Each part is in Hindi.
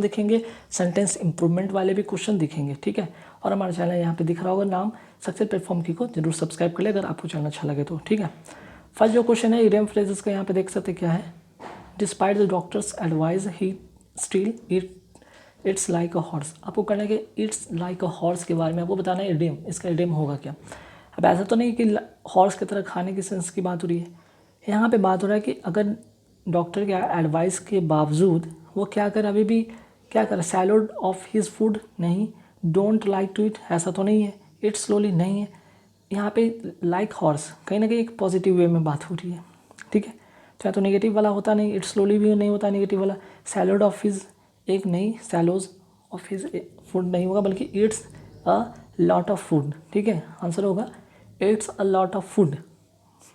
दिखेंगे, सेंटेंस इंप्रूवमेंट वाले भी क्वेश्चन दिखेंगे, ठीक है। और हमारा चैनल यहाँ पे दिख रहा होगा नाम सक्सेस प्लेटफॉर्म की को जरूर सब्सक्राइब कर ले अगर आपको चैनल अच्छा लगे तो, ठीक है। फर्स्ट जो क्वेश्चन है इडियम फ्रेजेस का, यहाँ पे देख सकते क्या है, despite the doctors advice he still it's like a horse. आपको कहना है कि इट्स लाइक अ हॉर्स के बारे में आपको बताना है इडियम, इसका इडियम होगा क्या। अब ऐसा तो नहीं कि हॉर्स की तरह खाने की सेंस की बात हो रही है, यहाँ पे बात हो रहा है कि अगर डॉक्टर के एडवाइस के बावजूद वो क्या कर, अभी भी क्या कर, सैलड ऑफ हिज फूड नहीं, डोंट लाइक टू इट ऐसा तो नहीं है, इट स्लोली नहीं है, यहाँ पे लाइक हॉर्स कहीं ना कहीं एक पॉजिटिव वे में बात हो रही है, ठीक है। चाहे तो नेगेटिव वाला होता नहीं, इट स्लोली भी नहीं होता नेगेटिव वाला, सैलड ऑफ हिज एक नहीं, सैलोज ऑफ हिज फूड नहीं होगा बल्कि it's a lot of food, ठीक है। आंसर होगा it's a lot of food.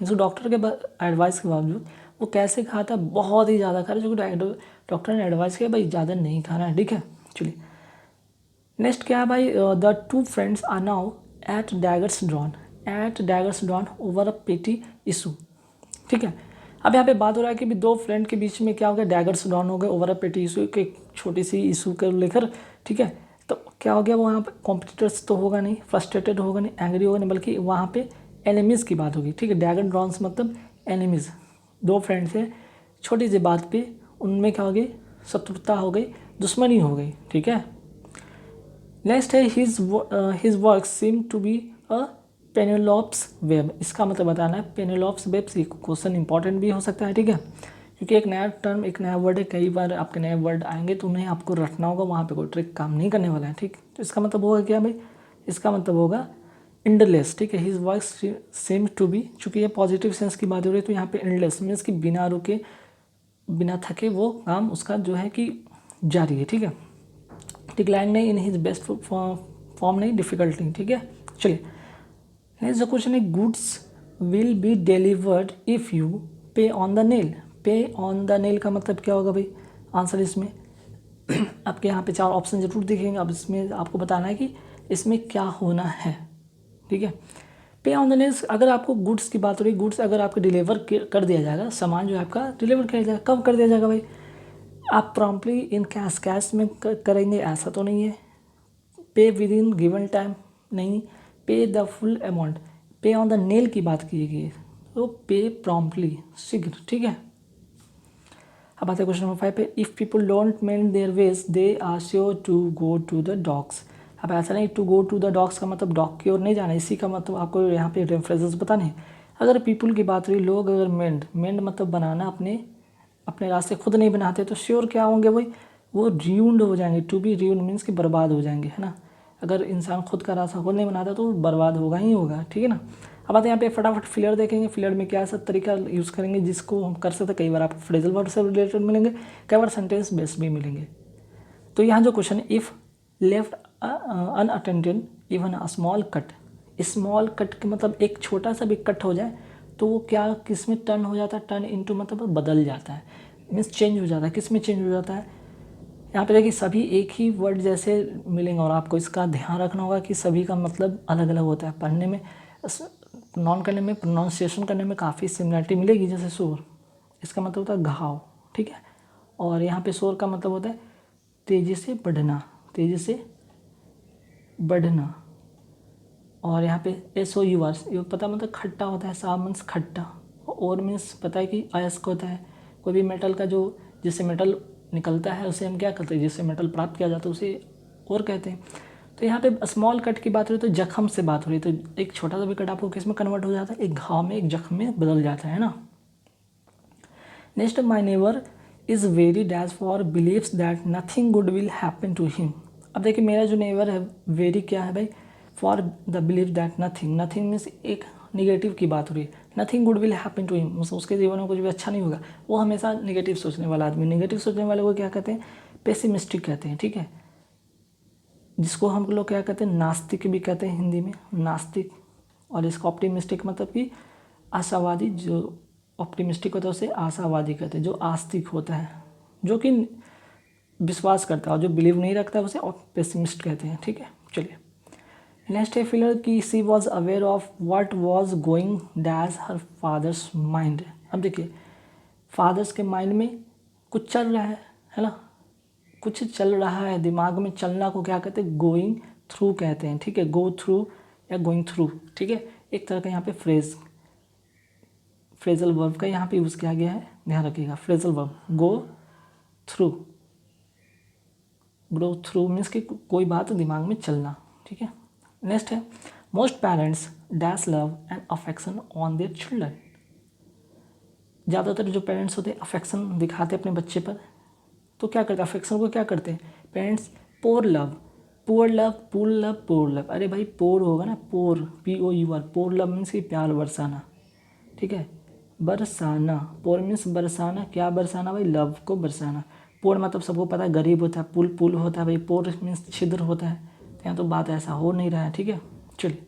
जो डॉक्टर के एडवाइस के बावजूद वो कैसे खाता है, बहुत ही ज़्यादा खा रहा है, जो कि डॉक्टर ने एडवाइस किया भाई ज़्यादा नहीं खाना है, ठीक है। चलिए नेक्स्ट क्या है भाई, the two friends are now at daggers drawn over a petty issue, ठीक है। अब यहाँ पे बात हो रहा है कि भी दो फ्रेंड के बीच में क्या हो गया, डैगर्स ड्रॉन हो गए ओवर अ पेटी इशू के छोटी सी इशू को लेकर, ठीक है। तो क्या हो गया, वहाँ पे कॉम्पिटिटर्स तो होगा नहीं, फ्रस्ट्रेटेड होगा नहीं, एंग्री होगा नहीं, बल्कि वहाँ पे एनिमीज़ की बात होगी, ठीक है। डैगर ड्रॉन्स मतलब एनिमीज़, दो फ्रेंड्स हैं, छोटी सी बात पे उनमें क्या हो गई, शत्रुता हो गई, दुश्मनी हो गई, ठीक है। नेक्स्ट है his work seem to be a Penelope's web, इसका मतलब बताना है पेनेलोप्स वेब, क्वेश्चन इंपॉर्टेंट भी हो सकता है, ठीक है, क्योंकि एक नया टर्म एक नया वर्ड है, कई बार आपके नए वर्ड आएंगे तो उन्हें आपको रटना होगा, वहाँ पे कोई ट्रिक काम नहीं करने वाला है, ठीक। तो इसका मतलब होगा क्या भाई, इसका मतलब होगा एंडलेस, ठीक है। His work seem to be, चूँकि ये पॉजिटिव सेंस की बात हो रही है तो यहाँ पे एंडलेस मीन्स कि बिना रुके बिना थके वो काम उसका जो है कि जारी है, ठीक है। डिक्लाइन नहीं, इन हिज बेस्ट फॉर्म नहीं, डिफिकल्ट नहीं, ठीक है। चलिए नेक्स्ट क्वेश्चन है, goods will be delivered if you पे ऑन द नेल। पे ऑन द नेल का मतलब क्या होगा भाई, आंसर इसमें आपके यहाँ पे चार ऑप्शन जरूर दिखेंगे, अब इसमें आपको बताना है कि इसमें क्या होना है, ठीक है। पे ऑन द नेल, अगर आपको गुड्स की बात हो रही है, गुड्स अगर आपको डिलीवर कर दिया जाएगा, सामान जो है आपका डिलीवर किया जाएगा, कब कर दिया जाएगा भाई, आप प्रॉम्प्टली इन कैश में करेंगे ऐसा तो नहीं है, पे विद इन गिवन टाइम नहीं, पे द फुल अमाउंट, पे ऑन द नेल की बात की गई है तो पे प्रॉम्प्टली, शीघ्र, ठीक है। अब आते हैं क्वेश्चन नंबर 5 पे, if people don't mend their ways they are sure to go to the dogs. अब ऐसा नहीं, to go to the dogs का मतलब डॉग की ओर नहीं जाना, इसी का मतलब आपको यहाँ पे रेफरेंसेस बताने हैं। अगर पीपल की बात हुई, लोग अगर मेंड मतलब बनाना, अपने रास्ते खुद नहीं बनाते तो श्योर क्या होंगे भाई, वो र्यून्ड हो जाएंगे, टू बी र्यून्ड मीन्स कि बर्बाद हो जाएंगे, है ना। अगर इंसान खुद का रास्ता खुद नहीं बनाता तो बर्बाद होगा ही होगा, ठीक है ना। अब आते हैं यहाँ पे फटाफट फिलर देखेंगे, फिलर में क्या सब तरीका यूज़ करेंगे जिसको हम कर सकते हैं, कई बार आपको फ्रेजल वर्ड से रिलेटेड मिलेंगे, कई बार सेंटेंस बेस्ड भी मिलेंगे। तो यहाँ जो क्वेश्चन है, if left unattended even a small cut के मतलब एक छोटा सा भी कट हो जाए तो वो क्या किस में टर्न हो जाता है, टर्न इनटू मतलब बदल जाता है, मीन्स चेंज हो जाता है, किस में चेंज हो जाता है। यहाँ पे देखिए सभी एक ही वर्ड जैसे मिलेंगे और आपको इसका ध्यान रखना होगा कि सभी का मतलब अलग अलग होता है, पढ़ने में नॉन करने में प्रोनाउंसिएशन करने में काफ़ी सिमिलरिटी मिलेगी, जैसे शोर इसका मतलब होता है घाव, ठीक है। और यहाँ पे शोर का मतलब होता है तेज़ी से बढ़ना। और यहाँ पे SOUR ये पता मतलब खट्टा होता है, सा मीन्स खट्टा, और मीन्स पता है कि अयस्क होता है, कोई भी मेटल का जो जिससे मेटल निकलता है उसे हम क्या करते हैं, जिससे मेटल प्राप्त किया जाता है उसे और कहते हैं। तो यहाँ पे स्मॉल कट की बात हो रही है तो जख्म से बात हो रही है, तो एक छोटा सा भी कट आपको किस में कन्वर्ट हो जाता है, एक घाव में, एक जख्म में बदल जाता है ना। Next, my neighbour is very dash for believes that nothing good will happen to him. अब देखिए मेरा जो नेबर है वेरी क्या है भाई, for the believe that nothing means एक निगेटिव की बात हो रही है, nothing good will happen to him, उसके जीवन में कुछ भी अच्छा नहीं होगा, वो हमेशा निगेटिव सोचने वाला आदमी, निगेटिव सोचने वाले को क्या कहते हैं, पेसिमिस्टिक कहते हैं, ठीक है। जिसको हम लोग क्या कहते हैं, नास्तिक भी कहते हैं हिंदी में, नास्तिक। और इसका ऑप्टिमिस्टिक मतलब कि आशावादी, जो ऑप्टिमिस्टिक होता है उसे आशावादी कहते हैं, जो आस्तिक होता है, जो कि विश्वास करता है, और जो बिलीव नहीं रखता है उसे पेसिमिस्ट कहते हैं, ठीक है। चलिए नेक्स्ट है फिलर की she was aware of what was going dash her father's mind. अब देखिए फादर्स के माइंड में कुछ चल रहा है ना, कुछ चल रहा है, दिमाग में चलना को क्या कहते हैं, गोइंग थ्रू कहते हैं, ठीक है, गो थ्रू या गोइंग थ्रू, ठीक है, एक तरह का यहाँ पे फ्रेजल वर्ब का यहाँ पे यूज़ किया गया है, ध्यान रखिएगा, phrasal verb go through means कि कोई बात दिमाग में चलना, ठीक है। नेक्स्ट है most parents dash love and affection on their children. ज़्यादातर जो पेरेंट्स होते हैं अफेक्शन दिखाते हैं अपने बच्चे पर, तो क्या करते हैं, अफेक्शन को क्या करते हैं पेरेंट्स, पोर लव। अरे भाई पोर होगा ना, पोर POUR, पोर लव मीन्स कि प्यार बरसाना, ठीक है, बरसाना, पोर मीन्स बरसाना, क्या बरसाना भाई, लव को बरसाना। पोर मतलब सबको पता है गरीब होता है, पुल होता है भाई, पोर मीन्स छिद्र होता है, तो यहाँ तो बात ऐसा हो नहीं रहा है, ठीक है। चलिए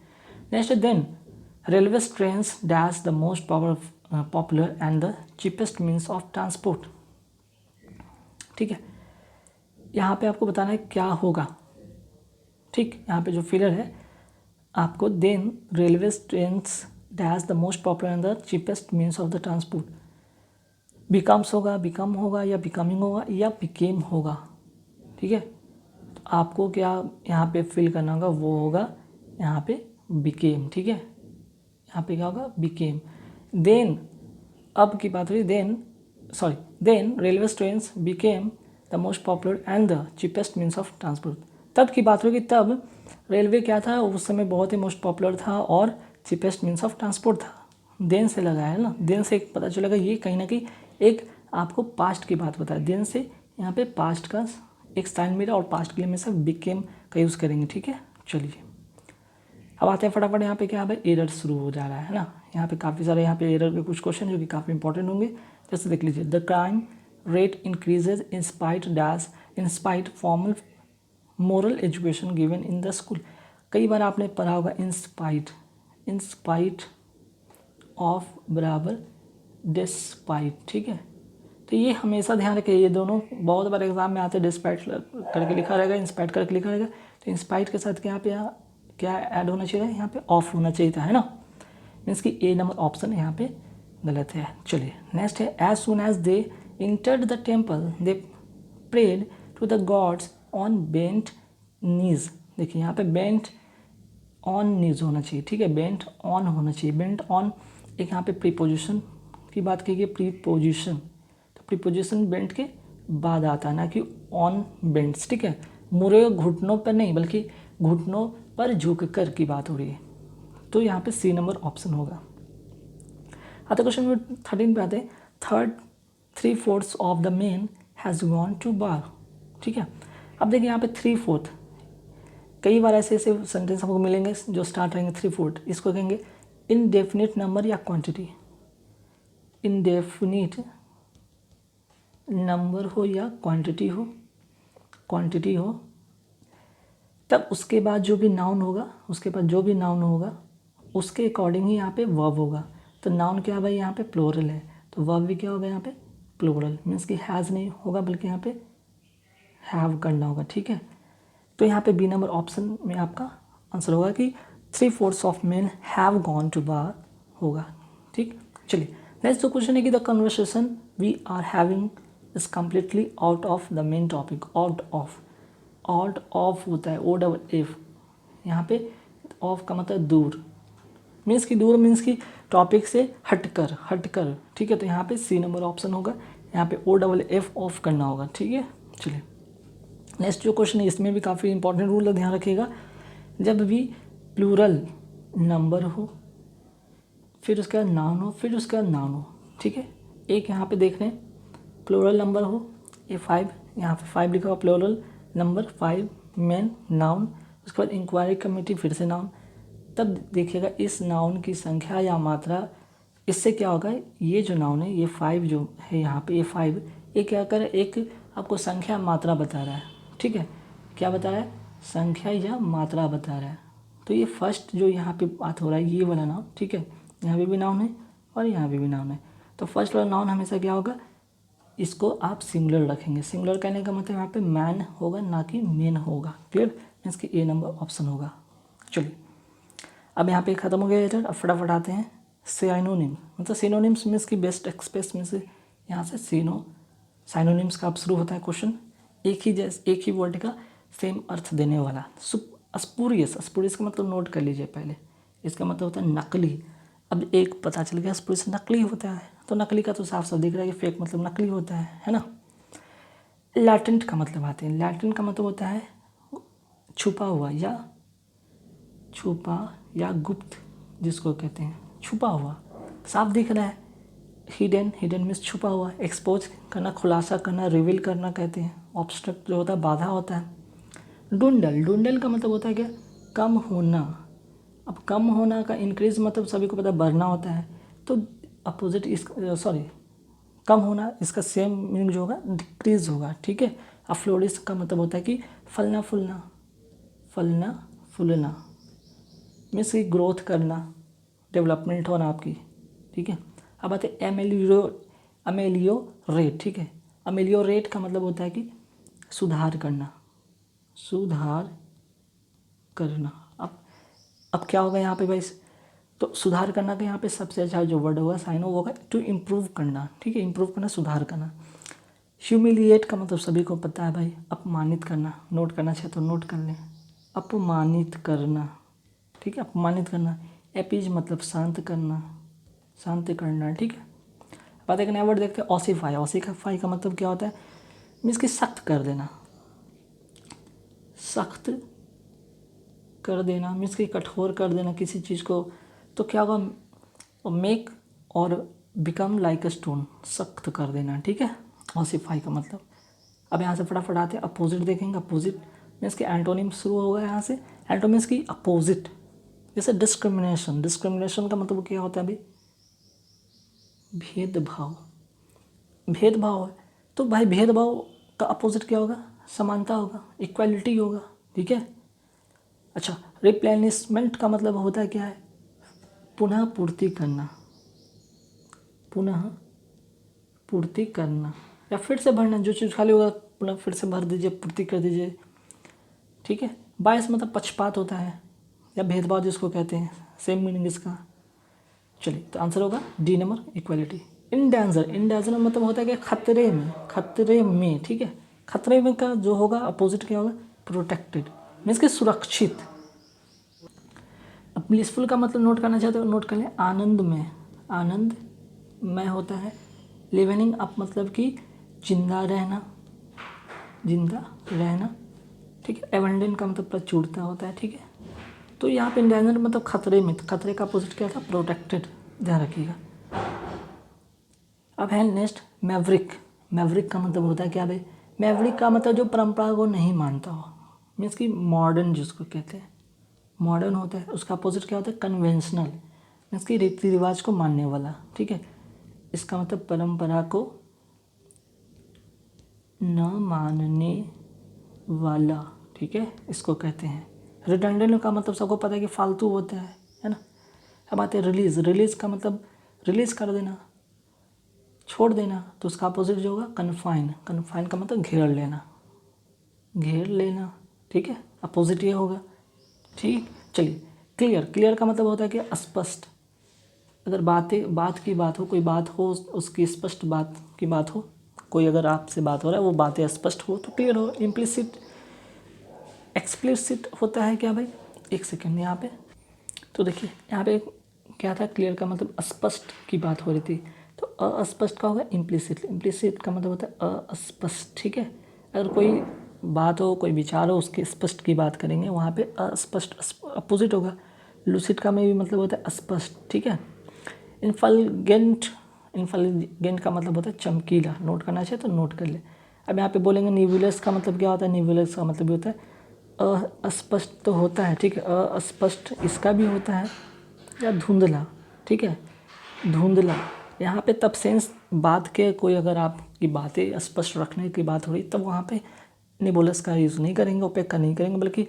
next, then railway trains dash the most popular and the cheapest means of transport, ठीक है। यहाँ पे आपको बताना है क्या होगा, ठीक, यहाँ पे जो फिलर है आपको, then railway trains dash the most popular and the cheapest means of the transport, becomes होगा, बिकम होगा, या बिकमिंग होगा, या बिकेम होगा, ठीक है। तो आपको क्या यहाँ पे फिल करना होगा, वो होगा यहाँ पे बिकेम, ठीक है, यहाँ पे क्या होगा, बिकेम। देन अब की बात हुई, then railway trains became the most popular and the cheapest means of transport. तब की बात होगी, तब रेलवे क्या था, उस समय बहुत ही मोस्ट पॉपुलर था और चीपेस्ट मीन्स ऑफ ट्रांसपोर्ट था। देन से लगाया है ना, देन से पता चलेगा ये कहीं ना कहीं एक आपको पास्ट की बात बताया, देन से यहाँ पे पास्ट का एक साइन मिला और पास्ट के लिए हमेशा बिकेम का यूज़ करेंगे, ठीक है। चलिए अब आते हैं फटाफट, यहाँ पे क्या है, एरर शुरू हो जा रहा है ना, यहाँ पे काफ़ी सारे यहाँ पे एरर के कुछ क्वेश्चन जो कि काफ़ी इंपॉर्टेंट होंगे। जैसे देख लीजिए, the crime rate increases in spite formal moral education given in the school. कई बार आपने पढ़ा होगा इन स्पाइट ऑफ बराबर डिस्पाइट, ठीक है। तो ये हमेशा ध्यान रखिए, ये दोनों बहुत बार एग्जाम में आते हैं, डिस्पाइट करके लिखा रहेगा, इंस्पाइट करके लिखा रहेगा, तो इंस्पाइट के साथ क्या ऐड होना चाहिए, यहाँ पे ऑफ होना चाहिए था, है ना, मीन्स कि ए नंबर ऑप्शन यहाँ पे गलत है। चलिए नेक्स्ट है, as soon as they entered the temple they prayed to the gods on bent knees. देखिए यहाँ पे बेंट ऑन नीज होना चाहिए, ठीक है, बेंट ऑन होना चाहिए, बेंट ऑन एक यहाँ पे प्रीपोजिशन की बात की गई, प्रीपोजिशन, तो प्रीपोजिशन बेंट के बाद आता है, ना कि ऑन बेंट्स, ठीक है, मुरे घुटनों पर नहीं बल्कि घुटनों पर झुककर की बात हो रही है, तो यहाँ पे सी नंबर ऑप्शन होगा। आते क्वेश्चन नंबर 13 पे आते हैं, 3/4 of the men has gone to bar, ठीक है। अब देखिए यहाँ पे 3/4, कई बार ऐसे सेंटेंस हमको मिलेंगे जो स्टार्ट रहेंगे 3/4, इसको कहेंगे इनडेफिनिट नंबर या क्वांटिटी, इनडेफिनिट नंबर हो या क्वांटिटी हो, तब उसके बाद जो भी नाउन होगा उसके अकॉर्डिंग ही यहाँ पे वर्ब होगा। तो नाउन क्या है भाई, यहाँ पे प्लूरल है, तो वर्ब भी क्या होगा यहाँ पे प्लूरल, मीन्स कि हैज़ नहीं होगा बल्कि यहाँ पे हैव करना होगा, ठीक है। तो यहाँ पे बी नंबर ऑप्शन में आपका आंसर होगा कि 3/4 of men have gone to bar होगा, ठीक। चलिए नेक्स्ट जो क्वेश्चन है कि the conversation we are having is completely out of the main topic. Out of होता है OFF, यहाँ पे ऑफ का मतलब दूर, मीन्स कि टॉपिक से हटकर, ठीक है। तो यहाँ पे सी नंबर ऑप्शन होगा, यहाँ पे OFF ऑफ करना होगा, ठीक है। चलिए नेक्स्ट जो क्वेश्चन है इसमें भी काफ़ी इंपॉर्टेंट रूल है, ध्यान रखिएगा, जब भी प्लूरल नंबर हो फिर उसके बाद नाउन हो, ठीक है। एक यहाँ पे देख रहे हैं प्लूरल नंबर हो, ये 5, यहाँ पे 5 लिखा हुआ, प्लूरल नंबर 5 मेन नाउन, उसके बाद इंक्वायरी कमेटी फिर से नाउन, तब देखिएगा इस नाउन की संख्या या मात्रा, इससे क्या होगा, ये जो नाउन है ये 5 जो है यहाँ पे, ये 5 ये क्या कर रहा है, एक आपको संख्या मात्रा बता रहा है, ठीक है, क्या बता रहा है, संख्या या मात्रा बता रहा है। तो ये फर्स्ट जो यहाँ पे बात हो रहा है ये वाला नाउन, ठीक है, यहाँ पे भी नाउन है और यहाँ पे भी नाउन है, तो फर्स्ट वाला नाउन हमेशा क्या होगा, इसको आप सिंगुलर रखेंगे। सिंगुलर कहने का मतलब यहाँ पे मैन होगा ना कि मेन होगा, क्लियर, मीन्स कि ए नंबर ऑप्शन होगा। चलिए अब यहाँ पे ख़त्म हो गया एरर, अब फटाफट आते हैं सिनोनिम, मतलब सिनोनिम्स मीन्स की बेस्ट एक्सप्रेस मीन्स यहाँ से साइनोनिम्स का अब शुरू होता है क्वेश्चन। एक ही वर्ड का सेम अर्थ देने वाला। स्पूरियस, स्पूरियस का मतलब नोट कर लीजिए पहले, इसका मतलब होता है नकली। अब एक पता चल गया स्पूरियस नकली होता है, तो नकली का तो साफ साफ दिख रहा है कि फेक मतलब नकली होता है ना। लैटेंट का मतलब आते हैं, लैटेंट का मतलब होता है छुपा हुआ या गुप्त, जिसको कहते हैं छुपा हुआ, साफ दिख रहा है। हिडन, हिडन मीन्स छुपा हुआ। एक्सपोज करना, खुलासा करना, रिवील करना कहते हैं। ऑब्स्ट्रक्ट जो होता है बाधा होता है। डुंडल, डुंडल का मतलब होता है क्या, कम होना। अब कम होना का इंक्रीज मतलब सभी को पता है बढ़ना होता है, तो अपोजिट इस कम होना इसका सेम मीनिंग जो होगा डिक्रीज होगा, ठीक है। अब फ्लोरिश का मतलब होता है कि फलना फूलना, फलना फूलना मीन्स की ग्रोथ करना, डेवलपमेंट होना आपकी, ठीक है। अब आते हैं अमेलियोरेट, ठीक है। अमेलियोरेट का मतलब होता है कि सुधार करना, सुधार करना। अब क्या होगा यहाँ पे भाई, तो सुधार करना का यहाँ पे सबसे अच्छा जो वर्ड होगा साइन होगा टू इम्प्रूव करना, ठीक है। इम्प्रूव करना, सुधार करना। ह्यूमिलिएट का मतलब सभी को पता है भाई, अपमानित करना। नोट करना चाहिए तो नोट कर लें, अपमानित करना, ठीक है, अपमानित करना। एपीज मतलब शांत करना, शांत करना, ठीक है। बात एक नया वर्ड देखते हैं, ऑसिफाई। ऑसिफाई का मतलब क्या होता है, मीन्स कि सख्त कर देना, सख्त कर देना मीन्स कि कठोर कर देना किसी चीज़ को। तो क्या होगा, मेक और बिकम लाइक अ स्टोन, सख्त कर देना, ठीक है। ऑसिफाई का मतलब। अब यहाँ से फटाफट आते हैं, अपोजिट देखेंगे। अपोजिट मीन्स कि एंटोनिम शुरू होगा यहाँ से। एंटोनिम मीन्स की अपोजिट, जैसे डिस्क्रिमिनेशन। डिस्क्रिमिनेशन का मतलब क्या होता है अभी, भेदभाव, भेदभाव है। तो भाई भेदभाव का अपोजिट क्या होगा, समानता होगा, इक्वालिटी होगा, ठीक है। अच्छा, रिप्लेनिशमेंट का मतलब होता है क्या है, पुनः पूर्ति करना, पुनः पूर्ति करना या फिर से भरना। जो चीज़ खाली होगा पुनः फिर से भर दीजिए, पूर्ति कर दीजिए, ठीक है। बायस मतलब पक्षपात होता है या भेदभाव जिसको कहते हैं, सेम मीनिंग इसका। चलिए तो आंसर होगा D number, equality. Endanger, endanger मतलब होता है कि खतरे में, खतरे में, ठीक है। खतरे में का जो होगा अपोजिट क्या होगा, प्रोटेक्टेड मीन्स कि सुरक्षित। अब ब्लिसफुल का मतलब नोट करना चाहते हो नोट कर लें, आनंद में, आनंद में होता है। लिविंग अप मतलब कि जिंदा रहना, जिंदा रहना, ठीक है। एबंडेंट का मतलब प्रचुरता होता है, ठीक है। तो यहाँ पे इंडेंजर मतलब खतरे में, खतरे का अपोजिट क्या था, प्रोटेक्टेड, ध्यान रखिएगा। अब है नेक्स्ट मैवरिक। मैवरिक का मतलब होता है क्या भाई, मैवरिक का मतलब जो परंपरा को नहीं मानता हो, मीन्स कि मॉडर्न जिसको कहते हैं, मॉडर्न होता है। उसका अपोजिट क्या होता है, कन्वेंशनल मीन्स कि रीति रिवाज को मानने वाला, ठीक है। इसका मतलब परंपरा को न मानने वाला, ठीक है, इसको कहते हैं। रिडंडेंट का मतलब सबको पता है कि फालतू होता है ना। अब आते हैं रिलीज। रिलीज का मतलब रिलीज कर देना, छोड़ देना। तो उसका अपोजिट जो होगा कन्फाइन। कन्फाइन का मतलब घेर लेना, घेर लेना, ठीक है। अपोजिट ये होगा, ठीक। चलिए क्लियर। क्लियर का मतलब होता है कि स्पष्ट। अगर बात की बात हो, कोई बात हो, उसकी स्पष्ट बात की बात हो, कोई अगर आपसे बात हो रहा है वो बातें स्पष्ट हो तो क्लियर हो। इम्प्लिसिट, एक्सप्लिसिट होता है क्या भाई, एक सेकेंड यहाँ पे। तो देखिए यहाँ पे क्या था, क्लियर का मतलब स्पष्ट की बात हो रही थी, तो अस्पष्ट का होगा इम्प्लिसिट। इम्प्लिसिट का मतलब होता है अस्पष्ट, ठीक है। अगर कोई बात हो, कोई विचार हो, उसके स्पष्ट की बात करेंगे, वहाँ पे अस्पष्ट अपोजिट होगा। लूसिड का में भी मतलब होता है स्पष्ट, ठीक है। इनफलगेंट, इनफलगेंट का मतलब होता है चमकीला। नोट करना चाहिए तो नोट कर ले। अब यहाँ पे बोलेंगे निबुलस का मतलब क्या होता है, निबुलस का मतलब भी होता है अस्पष्ट तो होता है, ठीक है। अस्पष्ट इसका भी होता है, या धुंधला, ठीक है, धुंधला। यहाँ पे तब सेंस बात के, कोई अगर आपकी बातें स्पष्ट रखने की बात हो रही तब वहाँ पे निबुलस का यूज़ नहीं करेंगे, ओपेक का नहीं करेंगे, बल्कि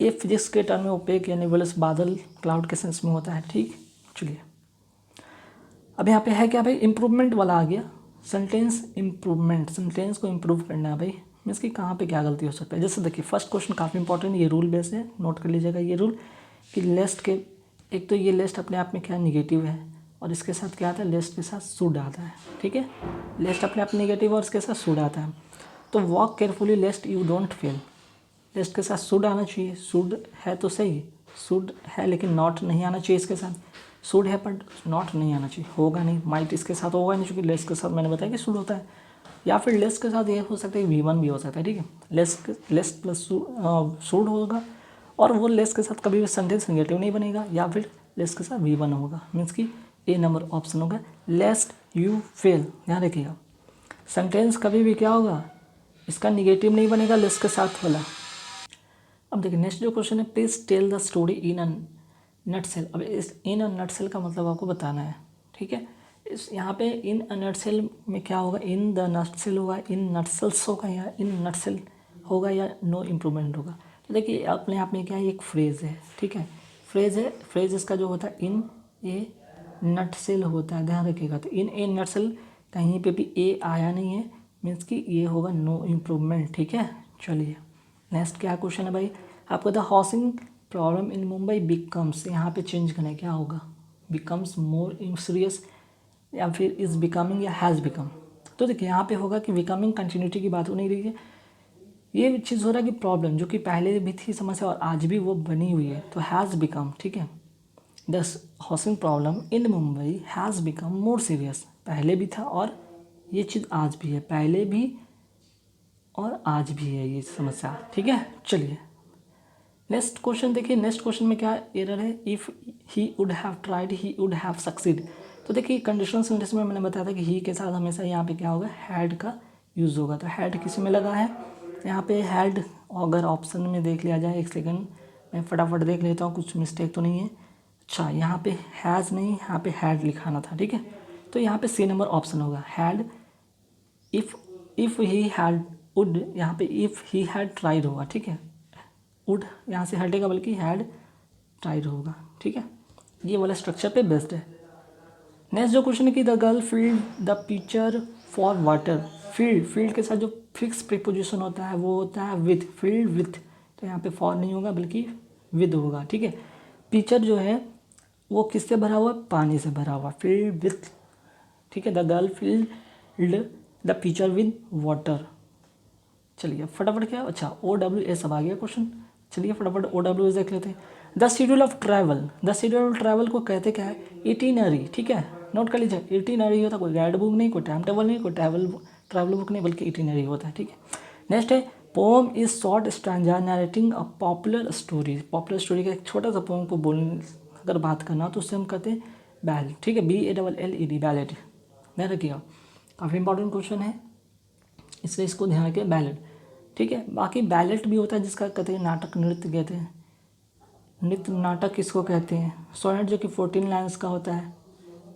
ये फिजिक्स के टर्म में ओपेक या निबुलस बादल, क्लाउड के सेंस में होता है, ठीक। चलिए अब यहाँ पे है क्या भाई, इम्प्रूवमेंट वाला आ गया। सेंटेंस इम्प्रूवमेंट, सेंटेंस को इम्प्रूव करना है भाई, मीन्स कि कहाँ पे क्या गलती हो सकता है। जैसे देखिए फर्स्ट क्वेश्चन काफ़ी इंपॉर्टेंट, ये रूल बेस है, नोट कर लीजिएगा ये रूल कि लेस्ट के, एक तो ये लेस्ट अपने आप में क्या निगेटिव है, और इसके साथ क्या आता है, लेस्ट के साथ शुड आता है, ठीक है। लेस्ट अपने आप निगेटिव और इसके साथ शुड आता है। तो तो walk carefully lest you don't fail, lest के साथ शुड आना चाहिए, शुड है तो सही, शुड है लेकिन नॉट नहीं आना चाहिए इसके साथ, शुड है पर नॉट नहीं आना चाहिए, होगा नहीं, माइट इसके साथ होगा नहीं क्योंकि लेस के साथ मैंने बताया कि शुड होता है, या फिर लेस के साथ ये हो सकता है V1 भी हो सकता है, ठीक है, लेस प्लस शुड होगा और वो लेस के साथ कभी भी सेंटेंस नेगेटिव नहीं बनेगा, या फिर लेस के साथ V1 होगा, मीन्स कि ए नंबर ऑप्शन होगा लेस्ट यू फेल, ध्यान रखिएगा। सेंटेंस कभी भी क्या होगा, इसका निगेटिव नहीं बनेगा लेस के साथ वाला। अब देखिए नेक्स्ट जो क्वेश्चन है, please tell the story in a nutshell. अब इस इन अ नटसेल का मतलब आपको बताना है, ठीक है। इस यहाँ पे इन अ नटसेल में क्या होगा, इन द नटसेल होगा, इन नटसेल्स होगा, या इन नटसेल होगा, या नो इम्प्रूवमेंट होगा। तो देखिए अपने आप में क्या है, एक फ्रेज़ है, ठीक है, फ्रेज़ है, फ्रेज इसका जो होता है इन ए नटसेल होता है, ध्यान रखिएगा। तो इन ए नटसेल कहीं पे भी ए आया नहीं है, मीन्स कि ये होगा नो इम्प्रूवमेंट, ठीक है। चलिए नेक्स्ट क्या क्वेश्चन है भाई, आपको the housing problem in Mumbai becomes, यहाँ पे चेंज करना है, क्या होगा, बिकम्स मोर सीरियस, या फिर इज़ बिकमिंग, या हैज़ बिकम। तो देखिए यहाँ पे होगा कि बिकमिंग कंटिन्यूटी की बात हो नहीं रही है, ये चीज़ हो रहा है कि प्रॉब्लम जो कि पहले भी थी समस्या और आज भी वो बनी हुई है, तो हैज़ बिकम, ठीक है। The housing problem in Mumbai has become more serious, पहले भी था और ये चीज़ आज भी है, पहले भी और आज भी है ये समस्या, ठीक है। चलिए नेक्स्ट क्वेश्चन देखिए, नेक्स्ट क्वेश्चन में क्या एरर है, if he would have tried he would have succeed. तो देखिए कंडीशनल सेंटेंस में मैंने बताया था कि ही के साथ हमेशा यहाँ पे क्या होगा, हैड का यूज़ होगा। तो हैड किसी में लगा है, यहाँ पे हैड, अगर ऑप्शन में देख लिया जाए, एक सेकंड मैं फटाफट देख लेता हूँ कुछ मिस्टेक तो नहीं है। अच्छा यहाँ पे हैज़ नहीं, यहाँ पे हैड लिखाना था, ठीक है। तो यहाँ पे सी नंबर ऑप्शन होगा had. If he had would, यहाँ पे इफ़ ही हैड ट्राइड होगा, ठीक है, वुड यहाँ से हटेगा बल्कि हैड ट्राइड होगा, ठीक है। ये वाला स्ट्रक्चर पे बेस्ड है। नेक्स्ट जो क्वेश्चन है कि the girl field the picture for water, field के साथ जो फिक्स प्रीपोजिशन होता है वो होता है विथ, फील्ड विथ, तो यहाँ पे फॉर नहीं होगा बल्कि विद होगा, ठीक है। पिक्चर जो है वो किससे भरा हुआ, पानी से भरा हुआ, फील्ड विथ, ठीक है। The girl field the picture with water. चलिए फटाफट क्या, अच्छा OWS अब आ गया क्वेश्चन, चलिए फटाफट OWS देख लेते हैं। The schedule of travel, the schedule of travel को कहते क्या है, इटिनरी, ठीक है, नोट कर लीजिए। इटिनरी होता है, कोई गाइड बुक नहीं, कोई टाइम टेबल नहीं, कोई ट्रैवल बुक नहीं, बल्कि इटिनरी होता है, ठीक है। नेक्स्ट है poem is short stanza narrating a popular story, popular story का एक छोटा सा पोम को बोलने अगर बात करना तो उससे हम कहते हैं बैलेड, ठीक है, BALLED बैलेड, ध्यान रखिएगा, काफ़ी इंपॉर्टेंट क्वेश्चन है इसलिए इसको ध्यान रखिए, बैलेड, ठीक है। बाकी बैलेट भी होता है जिसका कहते हैं नाटक नृत्य कहते हैं, नृत्य नाटक किसको कहते हैं, सोनेट जो कि 14 लाइन्स का होता है,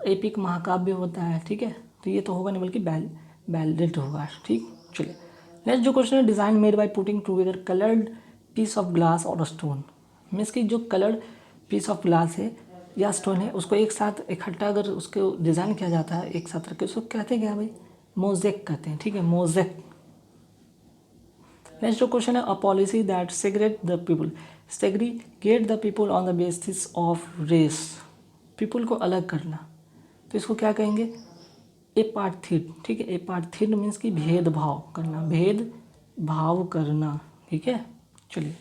एपिक महाकाव्य होता है, ठीक है। तो ये तो होगा नहीं बल्कि बैलेट होगा, ठीक। चलिए नेक्स्ट जो क्वेश्चन है, design made by putting together coloured piece of glass और स्टोन, मीन्स कि जो कलर्ड पीस ऑफ ग्लास है या स्टोन है उसको एक साथ इकट्ठा अगर उसको डिज़ाइन किया जाता है एक साथ रख के, उसको कहते हैं क्या भाई, मोज़ेक कहते हैं, ठीक है, मोज़ेक। नेक्स्ट जो क्वेश्चन है, a policy that segregate the people on the basis of race, people को अलग करना, तो इसको क्या कहेंगे, एपार्थीड, ठीक है। एपार्थीड मीन्स कि भेदभाव करना, भेदभाव करना, ठीक है। चलिए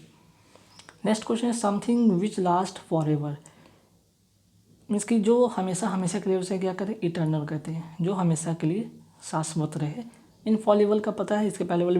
नेक्स्ट क्वेश्चन है, something which last for ever, means कि जो हमेशा हमेशा के लिए उसे क्या कहते हैं, इटर्नल कहते हैं, जो हमेशा के लिए शाश्वत रहे। इनफॉलिबल का पता है, इसके पहले वाले